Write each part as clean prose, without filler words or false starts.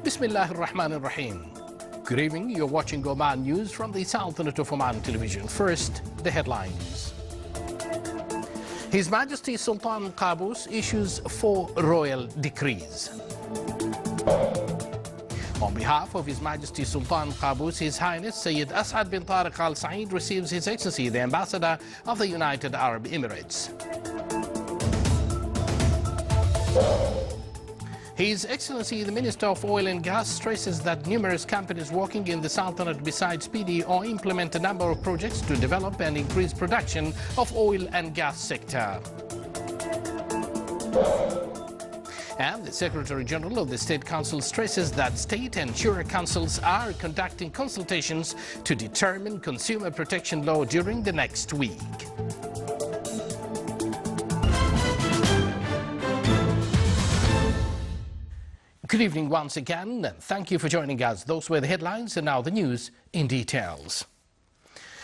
Bismillah ar-Rahman ar-Rahim. Good evening, you're watching Oman News from the Sultanate of Oman television. First, the headlines. His Majesty Sultan Qaboos issues 4 royal decrees. On behalf of His Majesty Sultan Qaboos, His Highness Sayyid As'ad bin Tariq Al Saeed receives His Excellency the Ambassador of the United Arab Emirates. His Excellency the Minister of Oil and Gas stresses that numerous companies working in the Sultanate besides PD or implement a number of projects to develop and increase production of oil and gas sector. And the Secretary General of the State Council stresses that state and shura councils are conducting consultations to determine consumer protection law during the next week. Good evening once again, and thank you for joining us. Those were the headlines, and now the news in details.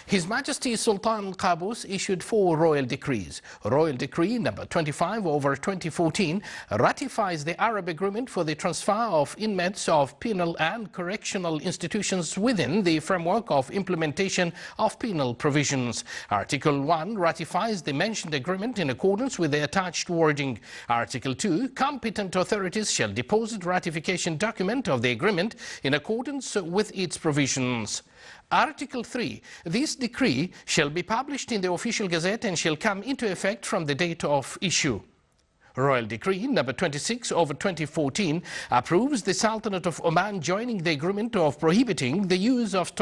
His Majesty Sultan Qaboos issued 4 royal decrees. Royal Decree number 25/2014 ratifies the Arab Agreement for the transfer of inmates of penal and correctional institutions within the framework of implementation of penal provisions. Article 1 ratifies the mentioned agreement in accordance with the attached wording. Article 2, competent authorities shall deposit ratification document of the agreement in accordance with its provisions. Article 3. This decree shall be published in the official gazette and shall come into effect from the date of issue. Royal Decree number 26/2014 approves the Sultanate of Oman joining the agreement of prohibiting the use of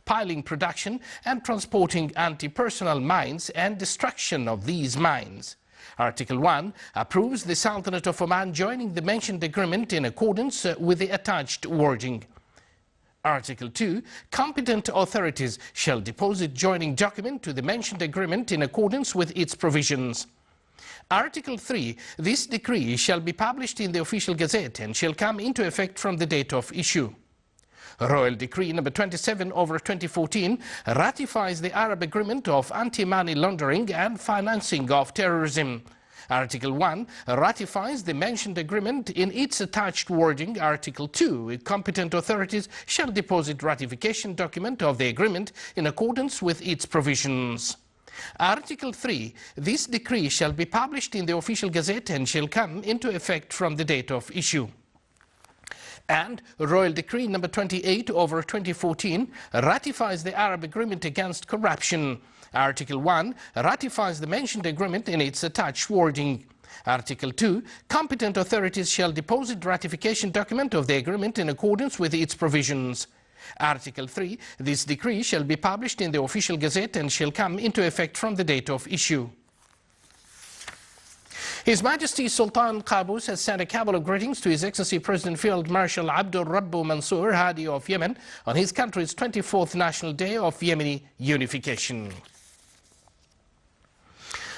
piling production and transporting anti-personnel mines and destruction of these mines. Article 1 approves the Sultanate of Oman joining the mentioned agreement in accordance with the attached wording. Article 2, competent authorities shall deposit joining document to the mentioned agreement in accordance with its provisions. Article 3, this decree shall be published in the official gazette and shall come into effect from the date of issue. Royal Decree number 27/2014 ratifies the Arab Agreement of Anti-Money Laundering and Financing of Terrorism. Article 1 ratifies the mentioned agreement in its attached wording. Article 2, competent authorities shall deposit ratification document of the agreement in accordance with its provisions. Article 3, this decree shall be published in the official gazette and shall come into effect from the date of issue. And Royal Decree number 28/2014 ratifies the Arab Agreement against corruption. Article 1 ratifies the mentioned agreement in its attached wording. Article 2, competent authorities shall deposit ratification document of the agreement in accordance with its provisions. Article 3, this decree shall be published in the official gazette and shall come into effect from the date of issue. His Majesty Sultan Qaboos has sent a cabal of greetings to His Excellency President Field Marshal Abdul Rabbu Mansour Hadi of Yemen on his country's 24th National Day of Yemeni Unification.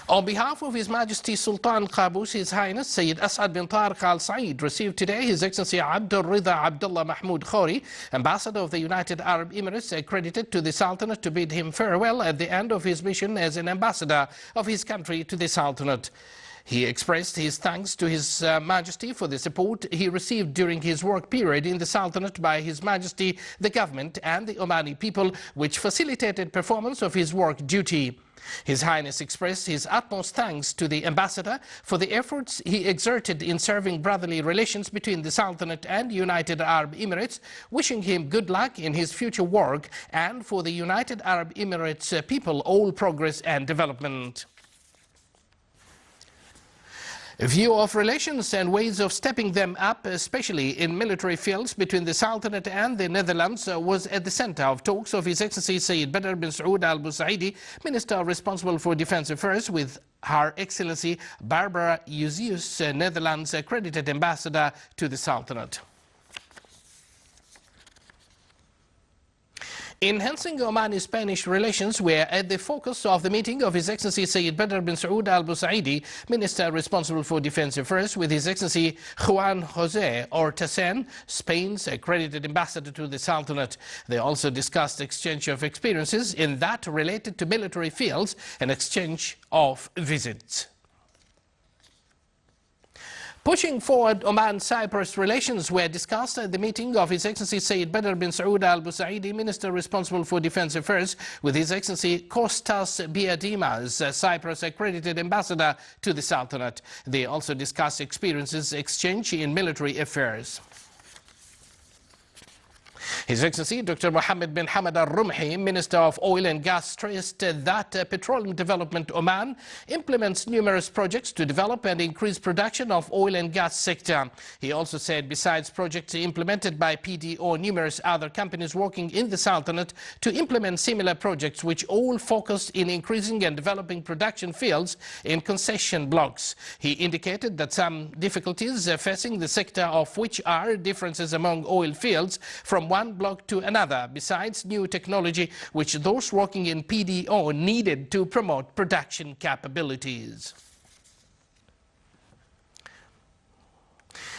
On behalf of His Majesty Sultan Qaboos, His Highness Sayyid As'ad bin Tariq Al Saeed received today His Excellency Abdul Rida Abdullah Mahmoud Khori, Ambassador of the United Arab Emirates, accredited to the Sultanate to bid him farewell at the end of his mission as an ambassador of his country to the Sultanate. He expressed his thanks to His Majesty for the support he received during his work period in the Sultanate by His Majesty, the government and the Omani people, which facilitated performance of his work duty. His Highness expressed his utmost thanks to the Ambassador for the efforts he exerted in serving brotherly relations between the Sultanate and United Arab Emirates, wishing him good luck in his future work and for the United Arab Emirates people all progress and development. A view of relations and ways of stepping them up, especially in military fields between the Sultanate and the Netherlands, was at the center of talks of His Excellency Sayyid Badr bin Saud Al Busaidi, Minister responsible for Defense Affairs, with Her Excellency Barbara Euseus, Netherlands accredited ambassador to the Sultanate. Enhancing Omani-Spanish relations were at the focus of the meeting of His Excellency Sayyid Badr bin Saud Al Busaidi, Minister responsible for Defense Affairs, with His Excellency Juan José Ortasen, Spain's accredited ambassador to the Sultanate. They also discussed exchange of experiences in that related to military fields and exchange of visits. Pushing forward Oman-Cyprus relations were discussed at the meeting of His Excellency Sayyid Badr bin Saud Al Busaidi, Minister responsible for Defence Affairs, with His Excellency Kostas Biadimas, Cyprus accredited ambassador to the Sultanate. They also discussed experiences exchange in military affairs. His Excellency Dr. Mohammed bin Hamad Al-Rumhi, Minister of Oil and Gas, stressed that Petroleum Development Oman implements numerous projects to develop and increase production of oil and gas sector. He also said besides projects implemented by PDO, numerous other companies working in the Sultanate to implement similar projects which all focus in increasing and developing production fields in concession blocks. He indicated that some difficulties facing the sector, of which are differences among oil fields from one block to another, besides new technology which those working in PDO needed to promote production capabilities.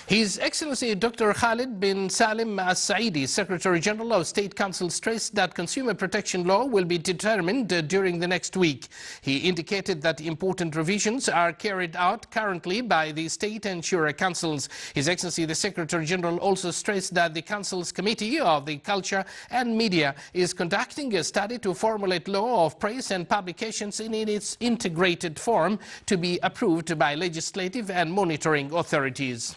His Excellency Dr. Khalid bin Salim Al-Saidi, Secretary General of State Council, stressed that consumer protection law will be determined during the next week. He indicated that important revisions are carried out currently by the State and Shura Councils. His Excellency the Secretary General also stressed that the Council's Committee of the Culture and Media is conducting a study to formulate law of press and publications in its integrated form to be approved by legislative and monitoring authorities.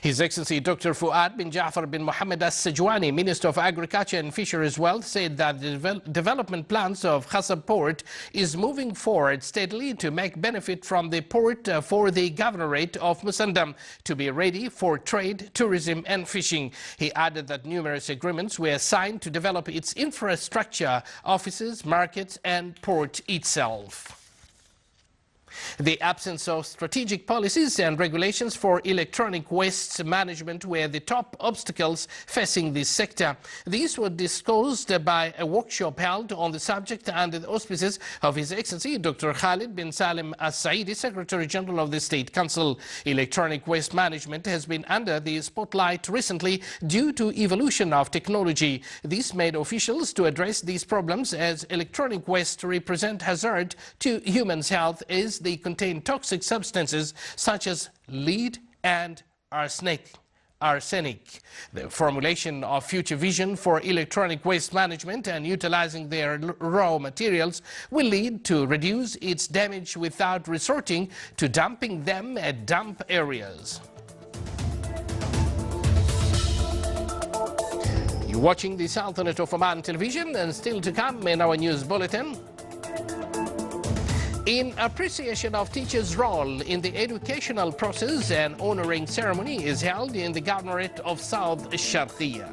His Excellency Dr. Fuad bin Jafar bin Mohammed As-Sajwani, Minister of Agriculture and Fisheries Wealth, said that the development plans of Khasab Port is moving forward steadily to make benefit from the port for the Governorate of Musandam to be ready for trade, tourism and fishing. He added that numerous agreements were signed to develop its infrastructure, offices, markets and port itself. The absence of strategic policies and regulations for electronic waste management were the top obstacles facing this sector. These were discussed by a workshop held on the subject under the auspices of His Excellency Dr. Khalid bin Salim Al-Saidi, Secretary General of the State Council. Electronic waste management has been under the spotlight recently due to evolution of technology. This made officials to address these problems, as electronic waste represent hazard to humans' health as they contain toxic substances such as lead and arsenic. The formulation of future vision for electronic waste management and utilizing their raw materials will lead to reduce its damage without resorting to dumping them at dump areas. You're watching the Sultanate of Oman television, and still to come in our news bulletin. In appreciation of teachers' role in the educational process, an honoring ceremony is held in the Governorate of South Sharqiya.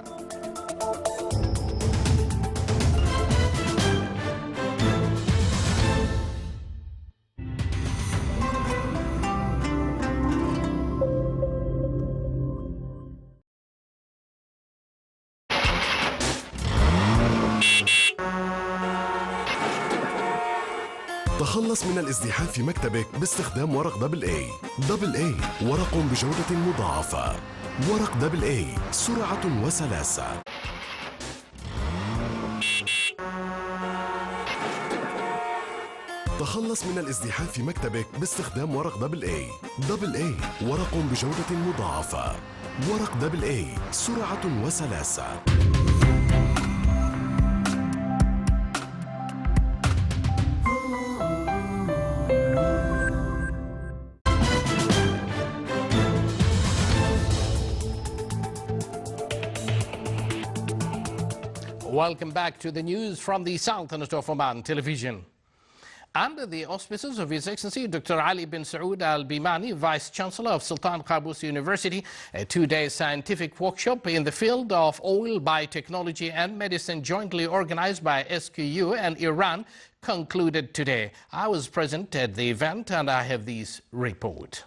تخلص من الازدحام في مكتبك باستخدام ورق دبل اي. دبل اي ورق بجودة مضاعفة. ورق دبل اي، سرعة وسلاسة. تخلص من الازدحام في مكتبك باستخدام ورق دبل اي. دبل اي ورق بجودة مضاعفة. ورق دبل اي، سرعة وسلاسة. Welcome back to the news from the Sultanate of Oman television. Under the auspices of His Excellency Dr. Ali bin Saud Al Bimani, Vice Chancellor of Sultan Qaboos University, a two-day scientific workshop in the field of oil, biotechnology and medicine jointly organized by SQU and Iran concluded today. I was present at the event and I have this report.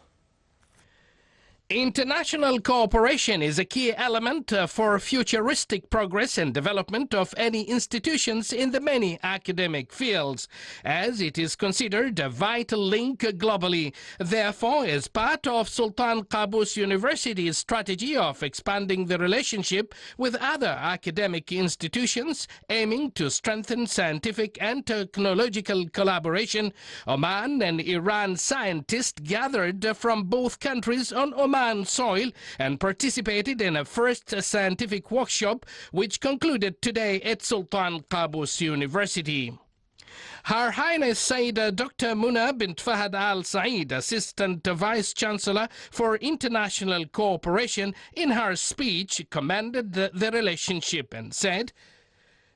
International cooperation is a key element for futuristic progress and development of any institutions in the many academic fields, as it is considered a vital link globally. Therefore, as part of Sultan Qaboos University's strategy of expanding the relationship with other academic institutions aiming to strengthen scientific and technological collaboration, Oman and Iran scientists gathered from both countries on Oman soil and participated in a first scientific workshop which concluded today at Sultan Qaboos University. Her Highness Sayyida Dr. Muna bint Fahad Al Saeed, Assistant Vice Chancellor for International Cooperation, in her speech commended the relationship and said,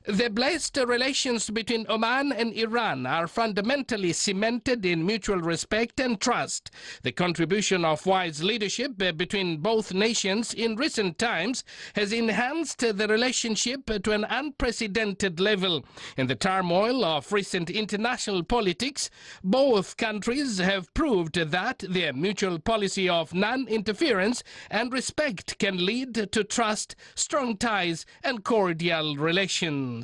"The blessed relations between Oman and Iran are fundamentally cemented in mutual respect and trust. The contribution of wise leadership between both nations in recent times has enhanced the relationship to an unprecedented level. In the turmoil of recent international politics, both countries have proved that their mutual policy of non-interference and respect can lead to trust, strong ties, and cordial relations."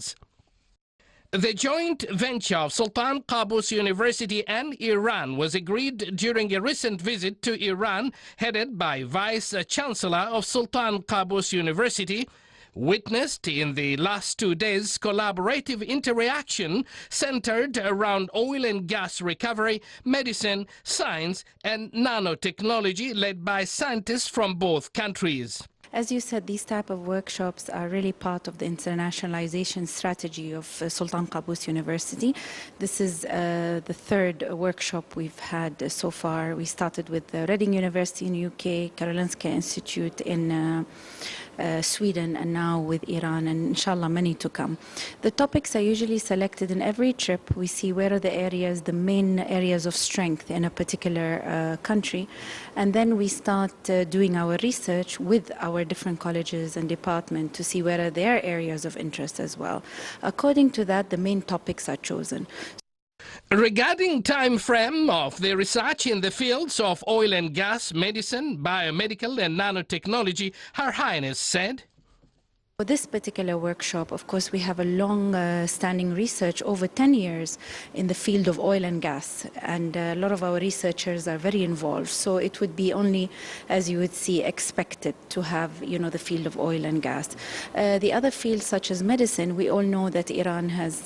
The joint venture of Sultan Qaboos University and Iran was agreed during a recent visit to Iran headed by Vice Chancellor of Sultan Qaboos University, witnessed in the last 2 days collaborative interaction centered around oil and gas recovery, medicine, science, and nanotechnology led by scientists from both countries. As you said, these type of workshops are really part of the internationalization strategy of Sultan Qaboos University. This is the third workshop we've had so far. We started with Reading University in UK, Karolinska Institute in Sweden, and now with Iran, and inshallah many to come. The topics are usually selected in every trip. We see where are the areas, the main areas of strength in a particular country, and then we start doing our research with our different colleges and departments to see where are their areas of interest as well. According to that, the main topics are chosen. Regarding time frame of the research in the fields of oil and gas, medicine, biomedical and nanotechnology, Her Highness said, For this particular workshop, of course, we have a long-standing research over 10 years in the field of oil and gas, and a lot of our researchers are very involved. So it would be only, as you would see, expected to have, the field of oil and gas. The other fields, such as medicine, we all know that Iran has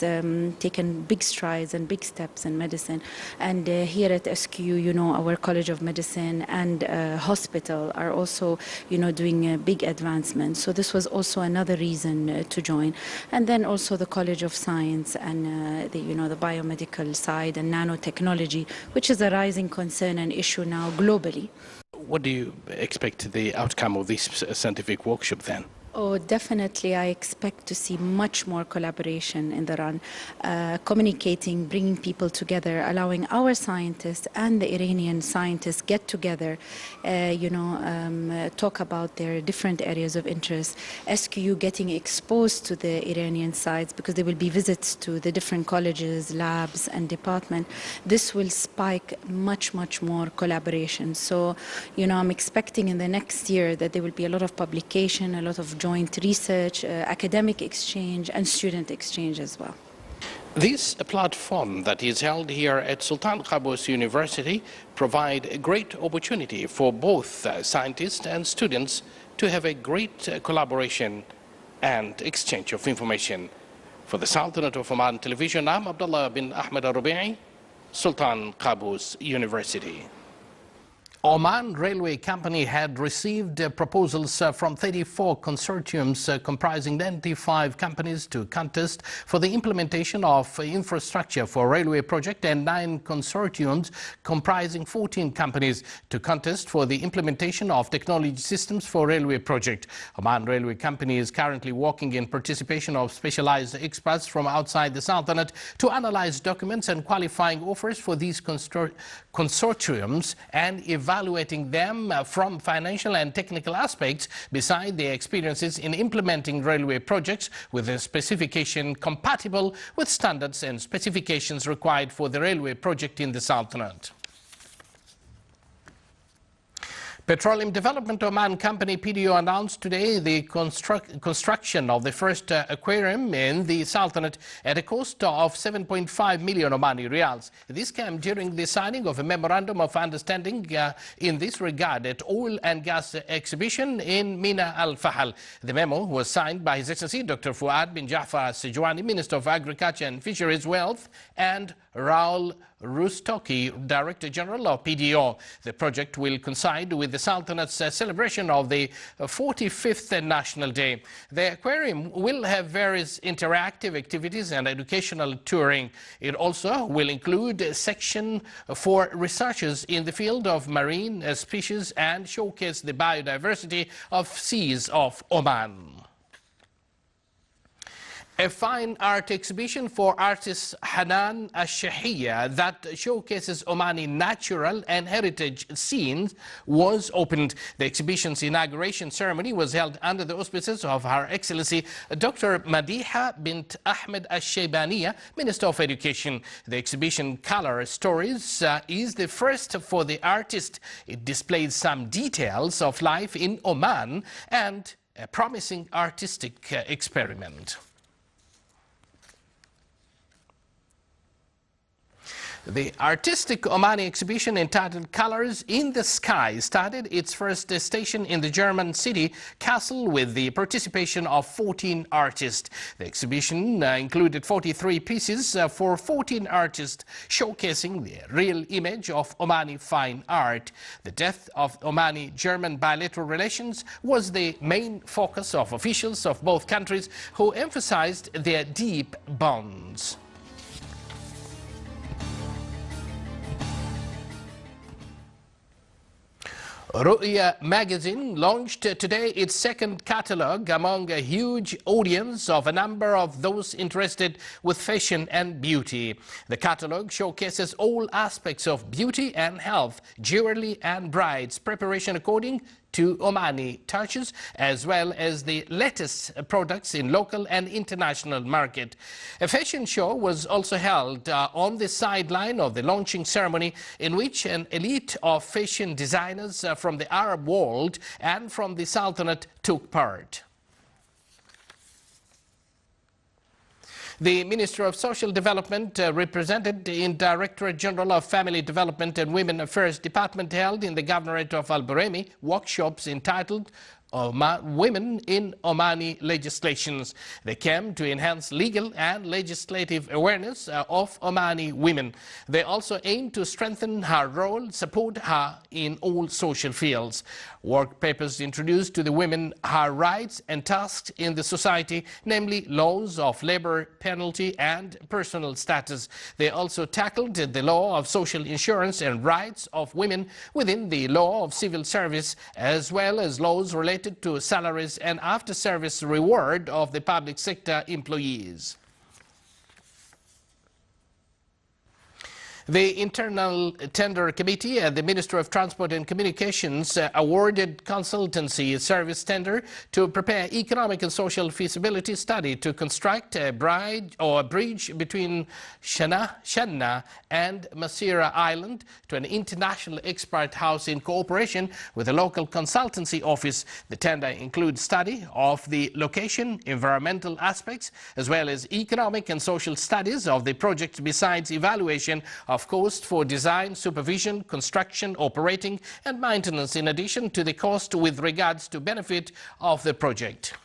taken big strides and big steps in medicine. And here at SQ, our College of Medicine and hospital are also, doing big advancements. So this was also another reason to join. And then also the College of Science and the biomedical side and nanotechnology, which is a rising concern and issue now globally. What do you expect the outcome of this scientific workshop then? Oh, definitely. I expect to see much more collaboration in the run, communicating, bringing people together, allowing our scientists and the Iranian scientists get together, talk about their different areas of interest. SQU getting exposed to the Iranian sides because there will be visits to the different colleges, labs, and departments. This will spike much, much more collaboration. So, I'm expecting in the next year that there will be a lot of publication, a lot of joint research, academic exchange, and student exchange as well. This platform that is held here at Sultan Qaboos University provide a great opportunity for both scientists and students to have a great collaboration and exchange of information. For the Sultanate of Oman Television, I'm Abdullah bin Ahmed Al-Rubi'i, Sultan Qaboos University. Oman Railway Company had received proposals from 34 consortiums comprising 95 companies to contest for the implementation of infrastructure for railway project, and 9 consortiums comprising 14 companies to contest for the implementation of technology systems for railway project. Oman Railway Company is currently working in participation of specialized experts from outside the Sultanate to analyze documents and qualifying offers for these consortiums and evaluating them from financial and technical aspects, beside their experiences in implementing railway projects with a specification compatible with standards and specifications required for the railway project in the Sultanate. Petroleum Development Oman Company PDO announced today the construction of the first aquarium in the Sultanate at a cost of 7.5 million Omani riyals. This came during the signing of a memorandum of understanding in this regard at Oil and Gas Exhibition in Mina Al Fahal. The memo was signed by His Excellency Dr. Fuad bin Jafar Sejwani, Minister of Agriculture and Fisheries Wealth, and Raul Rustoki, Director General of PDO. The project will coincide with the Sultanate's celebration of the 45th National Day. The aquarium will have various interactive activities and educational touring. It also will include a section for researchers in the field of marine species and showcase the biodiversity of seas of Oman. A fine art exhibition for artist Hanan Al-Shahiyya that showcases Omani natural and heritage scenes was opened. The exhibition's inauguration ceremony was held under the auspices of Her Excellency Dr. Madiha bint Ahmed Al-Shaybaniya, Minister of Education. The exhibition Color Stories is the first for the artist. It displays some details of life in Oman and a promising artistic experiment. The artistic Omani exhibition entitled Colors in the Sky started its first station in the German city Kassel with the participation of 14 artists. The exhibition included 43 pieces for 14 artists showcasing the real image of Omani fine art. The depth of Omani-German bilateral relations was the main focus of officials of both countries who emphasized their deep bonds. Ru'ya magazine launched today its second catalogue among a huge audience of a number of those interested with fashion and beauty. The catalogue showcases all aspects of beauty and health, jewelry and brides preparation according to Omani touches, as well as the latest products in local and international market. A fashion show was also held on the sideline of the launching ceremony, in which an elite of fashion designers from the Arab world and from the Sultanate took part. The Minister of Social Development, represented in Directorate General of Family Development and Women Affairs Department, held in the Governorate of Al Buremi workshops entitled Women in Omani Legislations. They came to enhance legal and legislative awareness of Omani women. They also aim to strengthen her role, support her in all social fields. Work papers introduced to the women her rights and tasks in the society, namely laws of labor penalty and personal status. They also tackled the law of social insurance and rights of women within the law of civil service, as well as laws related to salaries and after-service reward of the public sector employees. The Internal Tender Committee at the Ministry of Transport and Communications awarded consultancy service tender to prepare economic and social feasibility study to construct a bridge between Shanna and Masira Island to an international expert house in cooperation with a local consultancy office. The tender includes study of the location, environmental aspects, as well as economic and social studies of the project, besides evaluation of cost for design, supervision, construction, operating and maintenance, in addition to the cost with regards to benefit of the project.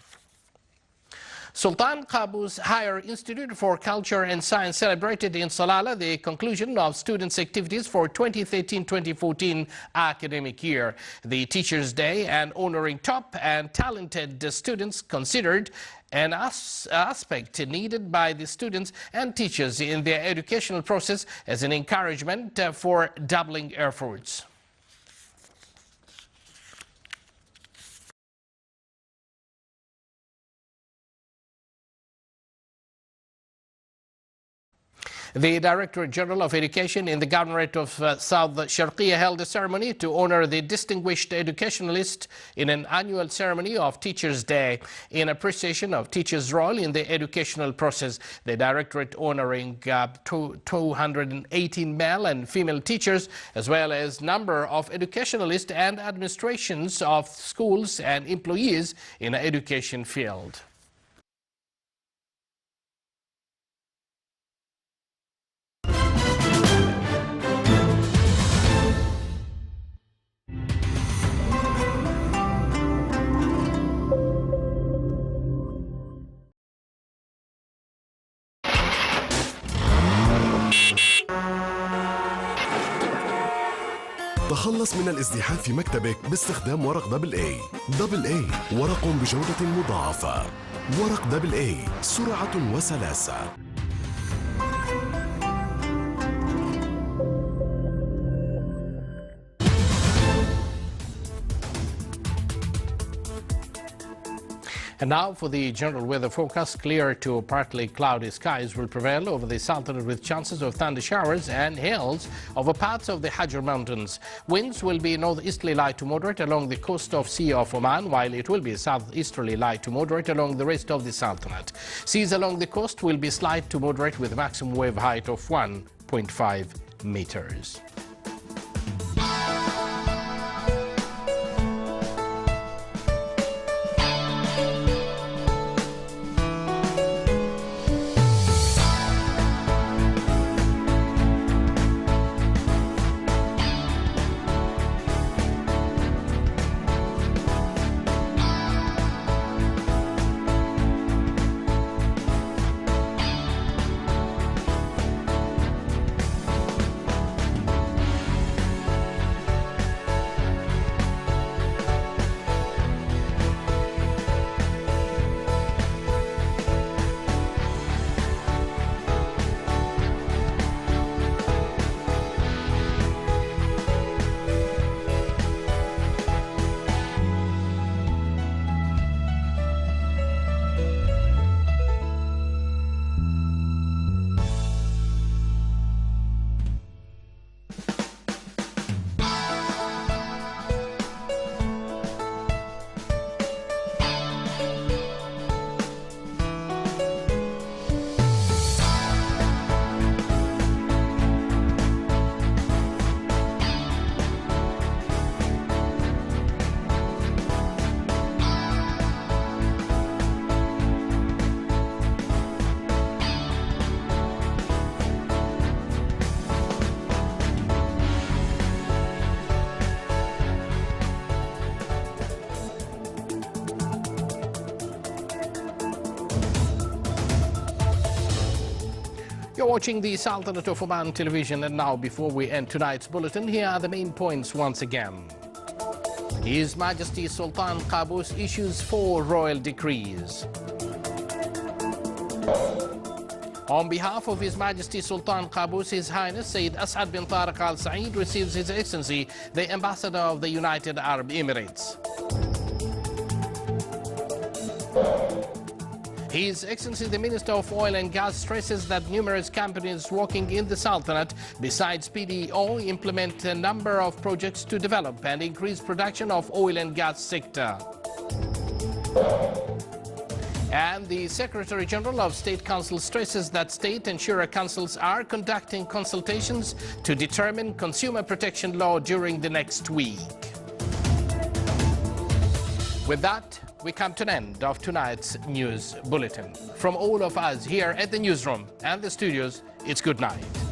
Sultan Qaboos Higher Institute for Culture and Science celebrated in Salalah the conclusion of students' activities for 2013-2014 academic year. The Teachers' Day and honoring top and talented students considered an aspect needed by the students and teachers in their educational process as an encouragement for doubling efforts. The Directorate General of Education in the Governorate of South Sharqiya held a ceremony to honor the distinguished educationalist in an annual ceremony of Teachers' Day in appreciation of teachers' role in the educational process. The Directorate honoring 218 male and female teachers, as well as number of educationalists and administrations of schools and employees in the education field. تخلص من الازدحام في مكتبك باستخدام ورق دبل اي. دبل اي ورق بجودة مضاعفة. ورق دبل اي سرعة وسلاسة. And now for the general weather forecast. Clear to partly cloudy skies will prevail over the Sultanate with chances of thunder showers and hails over parts of the Hajar Mountains. Winds will be northeasterly light to moderate along the coast of Sea of Oman, while it will be southeasterly light to moderate along the rest of the Sultanate. Seas along the coast will be slight to moderate with a maximum wave height of 1.5 meters. You're watching the Sultanate of Oman television, and now before we end tonight's bulletin, here are the main points once again. His Majesty Sultan Qaboos issues 4 royal decrees. On behalf of His Majesty Sultan Qaboos, His Highness Sayyid As'ad bin Tariq Al Saeed receives His Excellency, the Ambassador of the United Arab Emirates. His Excellency the Minister of Oil and Gas stresses that numerous companies working in the Sultanate, besides PDO, implement a number of projects to develop and increase production of oil and gas sector. And the Secretary General of State Council stresses that state and shura councils are conducting consultations to determine consumer protection law during the next week. With that, we come to an end of tonight's news bulletin. From all of us here at the newsroom and the studios, it's good night.